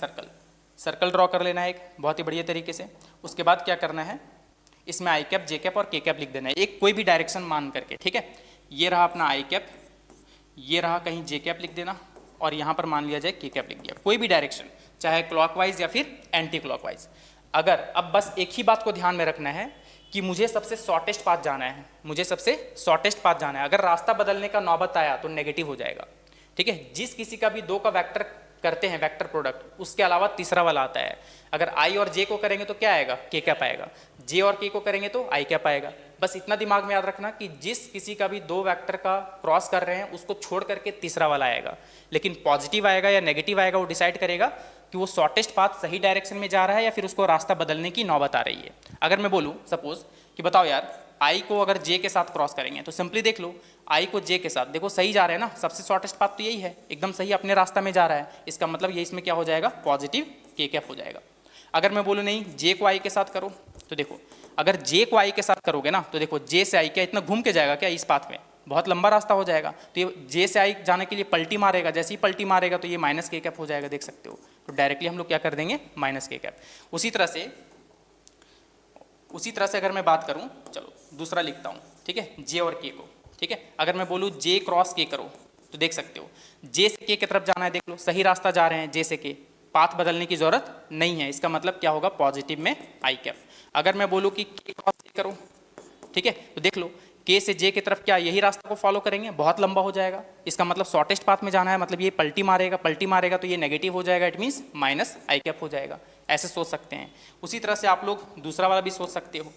सर्कल ड्रॉ कर लेना है एक बहुत ही बढ़िया तरीके से। उसके बाद क्या करना है, इसमें आई कैप, जे कैप और के कैप लिख देना है, एक कोई भी डायरेक्शन मान करके, ठीक है। ये रहा अपना आई कैप, ये रहा कहीं जे कैप लिख देना और यहाँ पर मान लिया जाए के कैप लिख दिया, कोई भी डायरेक्शन, चाहे क्लॉकवाइज या फिर एंटी क्लॉकवाइज। अगर अब बस एक ही बात को ध्यान में रखना है कि मुझे सबसे शॉर्टेस्ट पाथ जाना है, मुझे सबसे शॉर्टेस्ट पाथ जाना है। अगर रास्ता बदलने का नौबत आया तो नेगेटिव हो जाएगा, ठीक है। जिस किसी का भी 2 का वेक्टर करते हैं, वेक्टर प्रोडक्ट, उसके अलावा तीसरा वाला आता है। अगर आई और जे को करेंगे तो क्या आएगा, के कैप आएगा, जे और के को करेंगे तो आई कैप आएगा। बस इतना दिमाग में याद रखना कि जिस किसी का भी 2 वेक्टर का क्रॉस कर रहे हैं उसको छोड़ करके तीसरा वाला आएगा। लेकिन पॉजिटिव आएगा या नेगेटिव आएगा वो डिसाइड करेगा कि वो शॉर्टेस्ट पाथ सही डायरेक्शन में जा रहा है या फिर उसको रास्ता बदलने की नौबत आ रही है। अगर मैं बोलूँ सपोज कि बताओ यार आई को अगर जे के साथ क्रॉस करेंगे तो सिंपली देख लो, आई को जे के साथ देखो सही जा रहे हैं ना, सबसे शॉर्टेस्ट पाथ तो यही है, एकदम सही अपने रास्ता में जा रहा है। इसका मतलब ये इसमें क्या हो जाएगा, पॉजिटिव के कैप हो जाएगा। अगर मैं बोलूँ नहीं जे को आई के साथ करो तो देखो, अगर जे को आई के साथ करोगे ना तो देखो जे से आई क्या इतना घूम के जाएगा क्या, इस पाथ में बहुत लंबा रास्ता हो जाएगा। तो ये जे से आई जाने के लिए पलटी मारेगा, जैसे ही पलटी मारेगा तो ये माइनस के कैप हो जाएगा, देख सकते हो। तो डायरेक्टली हम लोग क्या कर देंगे, माइनस के कैप। उसी तरह से अगर मैं बात करूं, चलो दूसरा लिखता हूं, ठीक है, जे और के को, ठीक है। अगर मैं बोलूं जे क्रॉस के करो तो देख सकते हो जे से के तरफ जाना है, देख लो सही रास्ता जा रहे हैं, जे से के, पाथ बदलने की जरूरत नहीं है। इसका मतलब क्या होगा, पॉजिटिव में आई कैप। अगर मैं बोलूं कि के क्रॉस के करो, ठीक है, तो देख लो के से जे की तरफ क्या यही रास्ता को फॉलो करेंगे, बहुत लंबा हो जाएगा। इसका मतलब शॉर्टेस्ट पाथ में जाना है, मतलब ये पलटी मारेगा तो ये नेगेटिव हो जाएगा, it means minus I cap हो जाएगा। ऐसे सोच सकते हैं। उसी तरह से आप लोग दूसरा वाला भी सोच सकते हो,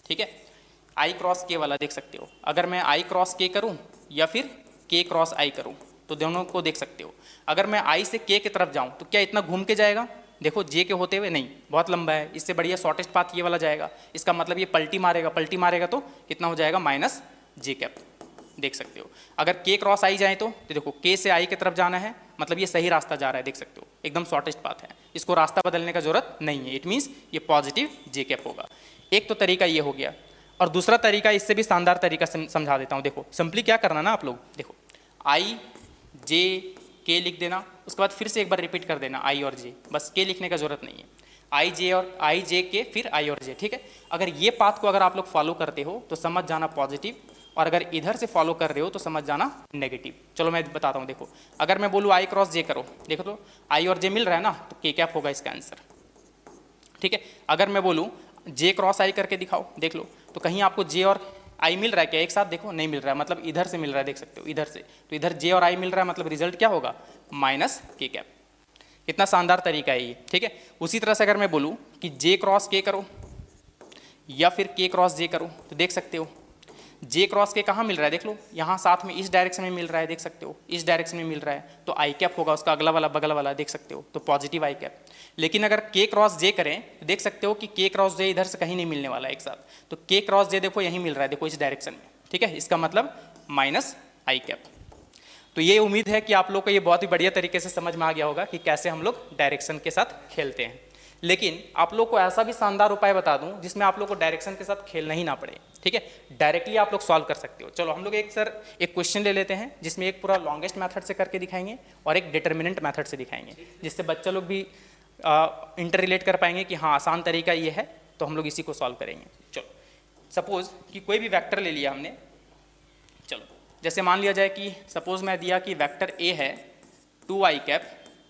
ठीक है, आई क्रॉस के वाला देख सकते हो। अगर मैं आई क्रॉस के करूं या फिर के क्रॉस आई करूं तो दोनों को देख सकते हो। अगर मैं आई से के तरफ जाऊं तो क्या इतना घूम के जाएगा, देखो जे के होते हुए नहीं, बहुत लंबा है। इससे बढ़िया शॉर्टेस्ट पाथ ये वाला जाएगा। इसका मतलब ये पलटी मारेगा तो कितना हो जाएगा, माइनस जे कैप, देख सकते हो। अगर के क्रॉस आई जाए तो देखो के से आई की तरफ जाना है, मतलब ये सही रास्ता जा रहा है, देख सकते हो एकदम शॉर्टेस्ट पाथ है, इसको रास्ता बदलने का जरूरत नहीं है। इट मीन्स ये पॉजिटिव जे कैप होगा। एक तो तरीका ये हो गया, और दूसरा तरीका इससे भी शानदार तरीका समझा देता हूँ। देखो सिंपली क्या करना ना आप लोग, देखो आई जे के लिख देना, उसके बाद फिर से एक बार रिपीट कर देना आई और जे, बस के लिखने का जरूरत नहीं है। आई जे के फिर आई और जे, ठीक है। अगर ये पाथ को अगर आप लोग फॉलो करते हो तो समझ जाना पॉजिटिव, और अगर इधर से फॉलो कर रहे हो तो समझ जाना नेगेटिव। चलो मैं बताता हूँ। देखो अगर मैं बोलूँ आई क्रॉस जे करो, देखो तो आई और जे मिल रहा है ना, तो के कैप होगा इसका आंसर, ठीक है। अगर मैं बोलूँ जे क्रॉस आई करके दिखाओ, देख लो तो कहीं आपको जे और आई मिल रहा है क्या एक साथ, देखो नहीं मिल रहा है, मतलब इधर से मिल रहा है, देख सकते हो इधर से, तो इधर जे और आई मिल रहा है, मतलब रिजल्ट क्या होगा, माइनस के कैप। कितना शानदार तरीका है ये, ठीक है। उसी तरह से अगर मैं बोलूँ कि जे क्रॉस के करो या फिर के क्रॉस जे करो तो देख सकते हो जे क्रॉस के कहाँ मिल रहा है देख लो, यहाँ साथ में इस डायरेक्शन में मिल रहा है, देख सकते हो इस डायरेक्शन में मिल रहा है, तो आई कैप होगा उसका अगला वाला बगल वाला, देख सकते हो, तो पॉजिटिव आई कैप। लेकिन अगर के क्रॉस जे करें तो देख सकते हो कि के क्रॉस जे इधर से कहीं नहीं मिलने वाला है एक साथ, तो के क्रॉस जे देखो यहीं मिल रहा है, देखो इस डायरेक्शन में, ठीक है, इसका मतलब माइनस आई कैप। तो ये उम्मीद है कि आप लोग को ये बहुत ही बढ़िया तरीके से समझ में आ गया होगा कि कैसे हम लोग डायरेक्शन के साथ खेलते हैं। लेकिन आप लोग को ऐसा भी शानदार उपाय बता दूं जिसमें आप लोग को डायरेक्शन के साथ खेलना ही ना पड़े, ठीक है, डायरेक्टली आप लोग सॉल्व कर सकते हो। चलो हम लोग एक क्वेश्चन ले लेते हैं जिसमें एक पूरा लॉन्गेस्ट मेथड से करके दिखाएंगे और एक डिटर्मिनेंट मेथड से दिखाएंगे, जिससे बच्चा लोग भी इंटर रिलेट कर पाएंगे कि हाँ आसान तरीका ये है, तो हम लोग इसी को सॉल्व करेंगे। चलो सपोज कि कोई भी वेक्टर ले लिया हमने, चलो जैसे मान लिया जाए कि सपोज मैं दिया कि वेक्टर ए है 2i cap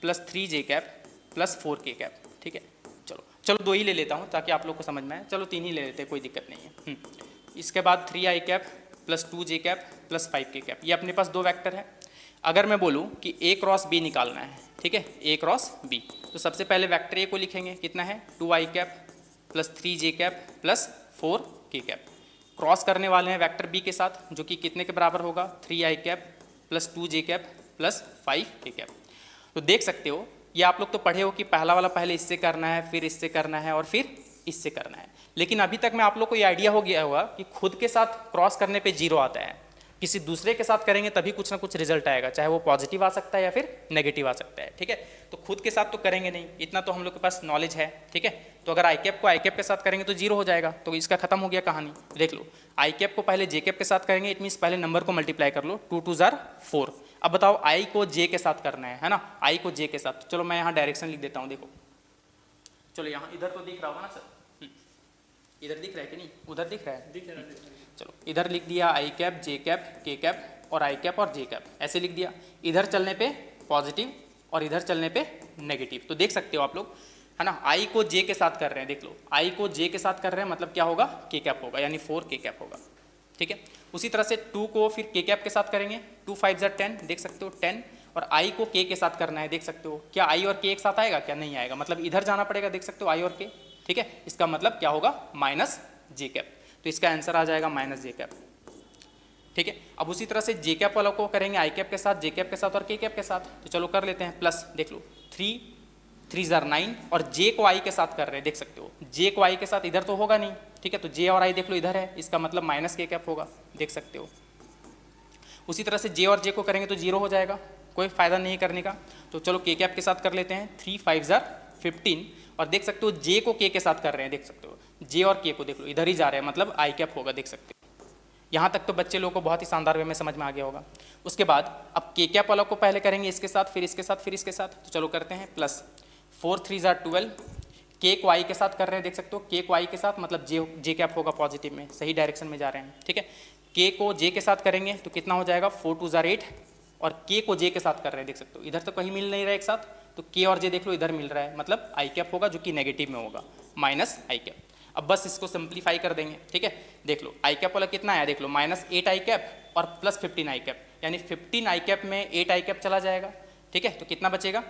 plus 3j cap plus 4k cap, ठीक है, चलो 2 ही ले लेता हूँ ताकि आप लोग को समझ में आए, चलो 3 ही ले लेते हैं, कोई दिक्कत नहीं है। इसके बाद 3i cap plus 2j cap plus 5k cap, ये अपने पास 2 वेक्टर है। अगर मैं बोलूँ कि a क्रॉस b निकालना है, ठीक है, a क्रॉस b, तो सबसे पहले वेक्टर a को लिखेंगे, कितना है 2i cap plus 3j cap plus 4k cap, cross करने वाले हैं वेक्टर b के साथ जो कि कितने के बराबर होगा 3i cap plus 2j cap plus 5k cap. तो देख सकते हो ये आप लोग तो पढ़े हो कि पहला वाला पहले इससे करना है, फिर इससे करना है और फिर इससे करना है, लेकिन अभी तक में आप लोग को ये आइडिया हो गया होगा कि खुद के साथ क्रॉस करने पे 0 आता है, किसी दूसरे के साथ करेंगे तभी कुछ ना कुछ रिजल्ट आएगा, चाहे वो पॉजिटिव आ सकता है या फिर नेगेटिव आ सकता है, ठीक है। तो खुद के साथ तो करेंगे नहीं, इतना तो हम लोग के पास नॉलेज है, ठीक है। तो अगर आई कैप को आई कैप के साथ करेंगे तो 0 हो जाएगा, तो इसका खत्म हो गया कहानी। देख लो आई कैप को पहले जे कैप के साथ करेंगे, इट मीन्स पहले नंबर को मल्टीप्लाई कर लो, 2 2 जार 4। अब बताओ आई को जे के साथ करना है ना, आई को जे के साथ, तो चलो मैं यहाँ डायरेक्शन लिख देता हूँ, देखो चलो यहाँ इधर तो दिख रहा होगा ना सर, इधर दिख रहा है कि नहीं, उधर दिख रहा है, चलो इधर लिख दिया आई कैप जे कैप के कैप और आई कैप और जे कैप, ऐसे लिख दिया। इधर चलने पे पॉजिटिव और इधर चलने पे नेगेटिव, तो देख सकते हो आप लोग है ना, आई को जे के साथ कर रहे हैं, देख लो आई को जे के साथ कर रहे हैं मतलब क्या होगा के कैप होगा, यानी 4k कैप होगा, ठीक है। उसी तरह से 2 को फिर के कैप के साथ करेंगे, 2 5 जार 10, देख सकते हो 10, और आई को के के साथ करना है, देख सकते हो क्या आई और के एक साथ आएगा, क्या नहीं आएगा, मतलब इधर जाना पड़ेगा, देख सकते हो आई और के, ठीक है। इसका मतलब क्या होगा माइनस जे कैप, तो इसका आंसर आ जाएगा माइनस जे कैप, ठीक है। अब उसी तरह से जे कैप वालों को करेंगे आई कैप के साथ, जे कैप के साथ और के कैप के साथ, तो चलो कर लेते हैं प्लस, देख लो 3 3 जार 9 और जे को आई के साथ कर रहे हैं, देख सकते हो जे को आई के साथ इधर तो होगा नहीं, ठीक है, तो जे और आई देख लो इधर है, इसका मतलब माइनस के कैप होगा, देख सकते हो। उसी तरह से जे और जे को करेंगे तो 0 हो जाएगा, कोई फायदा नहीं करने का, तो चलो के कैप के साथ कर लेते हैं, 3 5 जार 15, और देख सकते हो जे को के साथ कर रहे हैं, देख सकते हो जे और के को देख लो इधर ही जा रहे हैं, मतलब आई कैप होगा, देख सकते हो। यहाँ तक तो बच्चे लोगों को बहुत ही शानदार वे में समझ में आ गया होगा। उसके बाद अब के कैप वाला को पहले करेंगे इसके साथ, फिर इसके साथ, फिर इसके साथ, तो चलो करते हैं प्लस 4 3 जार 12, के को आई के साथ कर रहे हैं, देख सकते हो के को आई के साथ मतलब जे कैप होगा पॉजिटिव में, सही डायरेक्शन में जा रहे हैं, ठीक है। के को जे के साथ करेंगे तो कितना हो जाएगा 4 2 जार 8, और के को जे के साथ कर रहे हैं, देख सकते हो इधर तो कहीं मिल नहीं रहा है एक साथ, तो के और जे देख लो इधर मिल रहा है, मतलब आई कैप होगा जो कि नेगेटिव में होगा, माइनस आई कैप। अब बस इसको सिंप्लीफाई कर देंगे, ठीक है। देख लो आई कैप वाला कितना आया, देख लो माइनस 8 आई कैप और प्लस 15 आई कैप, यानी 15 आई कैप में 8 आई कैप चला जाएगा, ठीक है, तो कितना बचेगा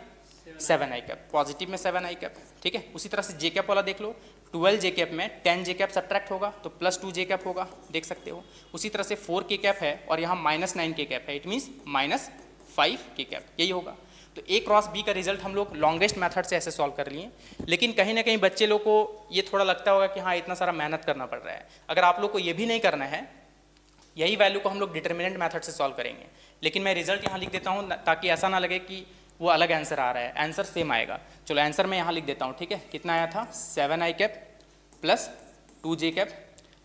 7 आई कैप, पॉजिटिव में 7 आई कैप, ठीक है। उसी तरह से जे कैप वाला देख लो 12 जे कैप में 10 जे कैप सब्ट्रैक्ट होगा तो प्लस 2 जे कैप होगा, देख सकते हो। उसी तरह से 4 के कैप है और यहाँ माइनस 9 के कैप है, इट मीन्स माइनस 5 के कैप, यही होगा। तो ए क्रॉस बी का रिजल्ट हम लोग लॉन्गेस्ट मेथड से ऐसे सॉल्व कर लिए, लेकिन कहीं ना कहीं बच्चे लोग को ये थोड़ा लगता होगा कि हाँ इतना सारा मेहनत करना पड़ रहा है। अगर आप लोग को ये भी नहीं करना है, यही वैल्यू को हम लोग डिटर्मिनेंट मेथड से सॉल्व करेंगे, लेकिन मैं रिजल्ट यहाँ लिख देता हूँ ताकि ऐसा ना लगे कि वो अलग आंसर आ रहा है, आंसर सेम आएगा। चलो आंसर मैं यहाँ लिख देता हूँ, ठीक है, कितना आया था 7 आई कैप प्लस 2 जे कैप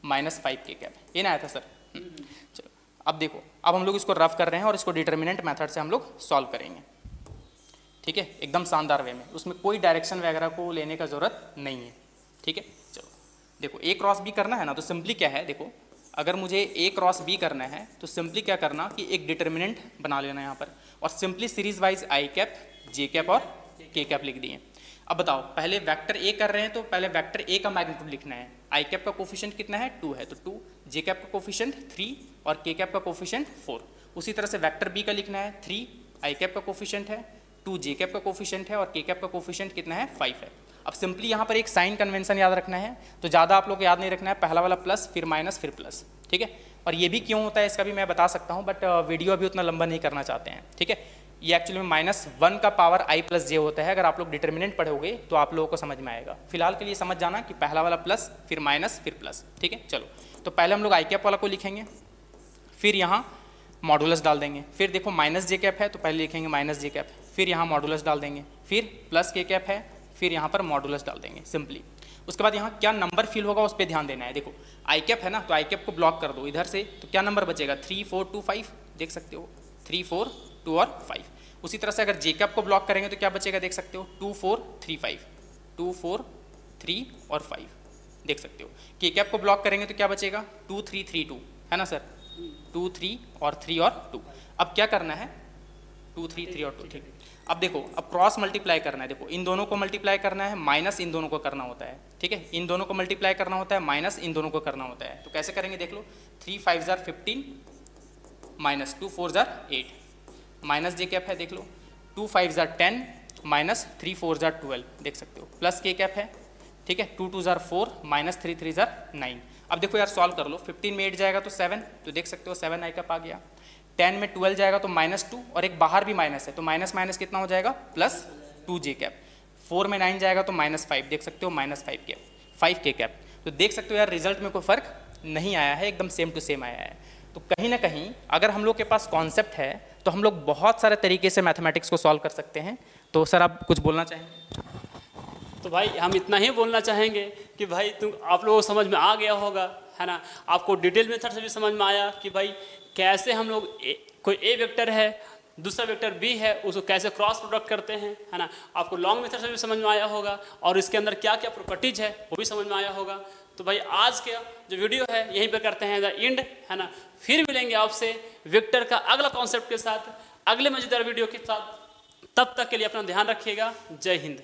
माइनस 5 के कैप, ये ना आया था सर। चलो अब देखो, अब हम लोग इसको रफ कर रहे हैं और इसको डिटर्मिनेंट मेथड से हम लोग सॉल्व करेंगे, ठीक है, एकदम शानदार वे में, उसमें कोई डायरेक्शन वगैरह को लेने का ज़रूरत नहीं है, ठीक है। चलो देखो ए क्रॉस बी करना है ना, तो सिंपली क्या है, देखो अगर मुझे ए क्रॉस बी करना है तो सिंपली क्या करना कि एक डिटर्मिनेंट बना लेना यहाँ पर, और simply series wise I cap J cap और के कैप लिख दिए। अब बताओ पहले वेक्टर ए कर रहे हैं तो पहले वेक्टर ए का मैग्नीट्यूड लिखना है, आई कैप का कोफिशिएंट कितना है 2 है, तो 2, जे कैप का कोफिशिएंट 3 और के कैप का कोफिशिएंट 4। उसी तरह से वेक्टर बी का लिखना है 3, आई कैप का कोफिशिएंट है 2, जे कैप का कोफिशिएंट है और के कैप का कोफिशिएंट कितना है 5 है। अब सिंपली यहाँ पर एक साइन कन्वेंशन याद रखना है, तो ज़्यादा आप लोग को याद नहीं रखना है, पहला वाला प्लस फिर माइनस फिर प्लस, ठीक है। और ये भी क्यों होता है इसका भी मैं बता सकता हूँ, बट वीडियो अभी उतना लंबा नहीं करना चाहते हैं, ठीक है। ये एक्चुअली में -1 का पावर i प्लस जे होता है। अगर आप लोग डिटर्मिनेंट पढ़ोगे तो आप लोगों को समझ में आएगा। फिलहाल के लिए समझ जाना कि पहला वाला प्लस फिर माइनस फिर प्लस, ठीक है। चलो तो पहले हम लोग आई कैप वाला को लिखेंगे, फिर यहाँ मॉडुलस डाल देंगे, फिर देखो माइनस जे कैप है तो पहले लिखेंगे माइनस जे कैप, फिर यहाँ मॉडुलस डाल देंगे, फिर प्लस के कैप है, फिर यहाँ पर मॉडुलस डाल देंगे सिंपली। उसके बाद यहाँ क्या नंबर फिल होगा उस पर ध्यान देना है। देखो आई कैप है ना, तो आई कैप को ब्लॉक कर दो इधर से, तो क्या नंबर बचेगा 3 4 2 5, देख सकते हो 3 4 2 और 5। उसी तरह से अगर जे कैप को ब्लॉक करेंगे तो क्या बचेगा देख सकते हो 2 4 3 5, 2 4 3 और 5, देख सकते हो। के कैप को ब्लॉक करेंगे तो क्या बचेगा 2 3 3 2, है ना सर, 2 3 और 3 और 2। अब क्या करना है 2 3 3 और 2, ठीक। अब देखो अब क्रॉस मल्टीप्लाई करना है, देखो इन दोनों को मल्टीप्लाई करना है, माइनस इन दोनों को करना होता है, ठीक है। इन दोनों को मल्टीप्लाई करना होता है, माइनस इन दोनों को करना होता है। तो कैसे करेंगे देख लो, 3 5 जार 15 माइनस 2 4 जार 8, माइनस जे कैप है देख लो 2 5 जार 10 माइनस 3 4 जार 12, देख सकते हो, प्लस के कैप है, ठीक है 2 2 जार 4 माइनस 3 3 जार 9। अब देखो यार सॉल्व कर लो, 15 में 8 जाएगा तो 7, तो देख सकते हो 7 आई कैप आ गया। 10 में 12 जाएगा तो -2 और एक बाहर भी माइनस है, तो माइनस माइनस कितना हो जाएगा +2 जे कैप। 4 में 9 जाएगा तो -5, देख सकते हो -5 कैप, 5 के कैप। तो देख सकते हो यार रिजल्ट में कोई फर्क नहीं आया है, एकदम सेम टू सेम आया है। तो कहीं ना कहीं अगर हम लोग के पास कॉन्सेप्ट है तो हम लोग बहुत सारे तरीके से मैथमेटिक्स को सॉल्व कर सकते हैं। तो सर आप कुछ बोलना चाहेंगे? तो भाई हम इतना ही बोलना चाहेंगे कि भाई आप लोगों को समझ में आ गया होगा, है ना। आपको डिटेल मेथड से भी समझ में आया कि भाई कैसे हम लोग कोई ए वेक्टर है दूसरा वेक्टर बी है उसको कैसे क्रॉस प्रोडक्ट करते हैं, है ना। आपको लॉन्ग मेथड से भी समझ में आया होगा और इसके अंदर क्या क्या प्रॉपर्टीज है वो भी समझ में आया होगा। तो भाई आज के जो वीडियो है यहीं पे करते हैं द एंड, है ना। फिर मिलेंगे आपसे वेक्टर का अगला कॉन्सेप्ट के साथ अगले मजेदार वीडियो के साथ। तब तक के लिए अपना ध्यान रखिएगा। जय हिंद।